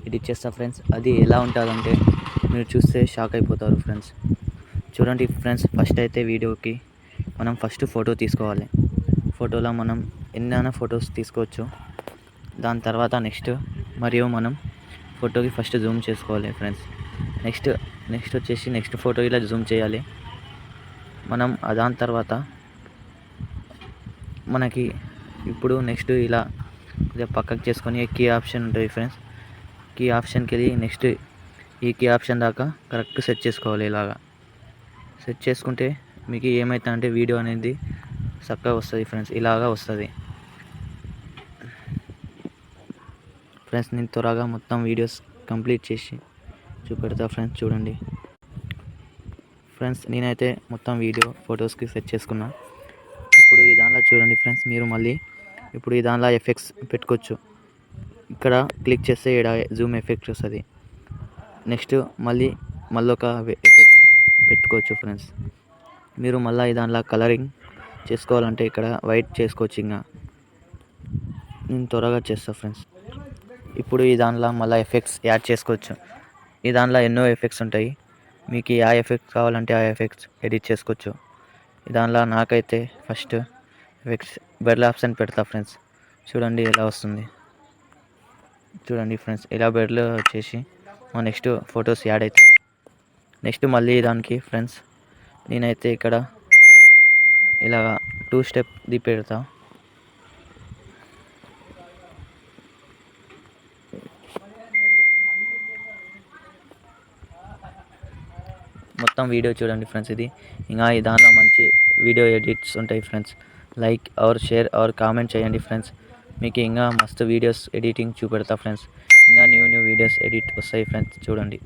Edit చేస్తా friends. అది ఎలా ఉంటుందంటే మీరు చూస్తే షాక్ అయిపోతారు ఫ్రెండ్స్. చూడండి ఫ్రెండ్స్, ఫస్ట్ అయితే వీడియోకి మనం ఫస్ట్ ఫోటో తీసుకోవాలి. ఫోటోలో మనం ఎన్నైనా ఫొటోస్ తీసుకోవచ్చు. దాని తర్వాత మరియు మనం ఫోటోకి ఫస్ట్ జూమ్ చేసుకోవాలి ఫ్రెండ్స్. నెక్స్ట్ వచ్చేసి నెక్స్ట్ ఫోటో ఇలా జూమ్ చేయాలి మనం. దాని తర్వాత మనకి ఇప్పుడు నెక్స్ట్ ఇలా పక్కకు చేసుకొని కీ ఆప్షన్ ఉంటుంది ఫ్రెండ్స్. కీ ఆప్షన్కి వెళ్ళి నెక్స్ట్ ఈ కీ ఆప్షన్ దాకా కరెక్ట్ సెట్ చేసుకోవాలి. ఇలాగా సెట్ చేసుకుంటే మీకు ఏమవుతుందంటే వీడియో అనేది చక్కగా వస్తుంది ఫ్రెండ్స్. ఇలాగా వస్తుంది ఫ్రెండ్స్. నేను త్వరగా మొత్తం వీడియోస్ కంప్లీట్ చేసి చూపెడతా ఫ్రెండ్స్. చూడండి ఫ్రెండ్స్, నేనైతే మొత్తం వీడియో ఫొటోస్కి సెట్ చేసుకున్నా. ఇప్పుడు ఈ దానిలో చూడండి ఫ్రెండ్స్, మీరు మళ్ళీ ఇప్పుడు ఈ దానిలో ఎఫెక్ట్స్ పెట్టుకోవచ్చు. ఇక్కడ క్లిక్ చేస్తే ఇక్కడ జూమ్ ఎఫెక్ట్ వస్తుంది. నెక్స్ట్ మళ్ళీ ఒక ఎఫెక్ట్స్ పెట్టుకోవచ్చు ఫ్రెండ్స్. మీరు మళ్ళీ ఈ దానిలో కలరింగ్ చేసుకోవాలంటే ఇక్కడ వైట్ చేసుకోవచ్చు. ఇంకా నేను త్వరగా చేస్తాను ఫ్రెండ్స్. ఇప్పుడు ఈ దానిలో మళ్ళీ ఎఫెక్ట్స్ యాడ్ చేసుకోవచ్చు. ఈ దానిలో ఎన్నో ఎఫెక్ట్స్ ఉంటాయి. మీకు ఆ ఎఫెక్ట్స్ కావాలంటే ఆ ఎఫెక్ట్స్ ఎడిట్ చేసుకోవచ్చు. ఈ దానిలో నాకైతే ఫస్ట్ ఎఫెక్ట్స్ బెర్ల్ ఆప్షన్ పెడతా ఫ్రెండ్స్. చూడండి ఎలా వస్తుంది. చూడండి ఫ్రెండ్స్, ఇలా బెర్ల్ వచ్చేసి నెక్స్ట్ ఫొటోస్ యాడ్ అవుతాయి. నెక్స్ట్ మళ్ళీ దానికి ఫ్రెండ్స్ నేనైతే ఇక్కడ ఇలా 2 స్టెప్ పెడతా. మొత్తం వీడియో చూడండి ఫ్రెండ్స్. ఇది ఇంకా ఈ దానిలో మంచి వీడియో ఎడిట్స్ ఉంటాయి ఫ్రెండ్స్. లైక్ షేర్ కామెంట్ చేయండి ఫ్రెండ్స్. మీకు ఇంకా మస్తు వీడియోస్ ఎడిటింగ్ చూపెడతా ఫ్రెండ్స్. ఇంకా న్యూ వీడియోస్ ఎడిట్ వస్తాయి ఫ్రెండ్స్. చూడండి.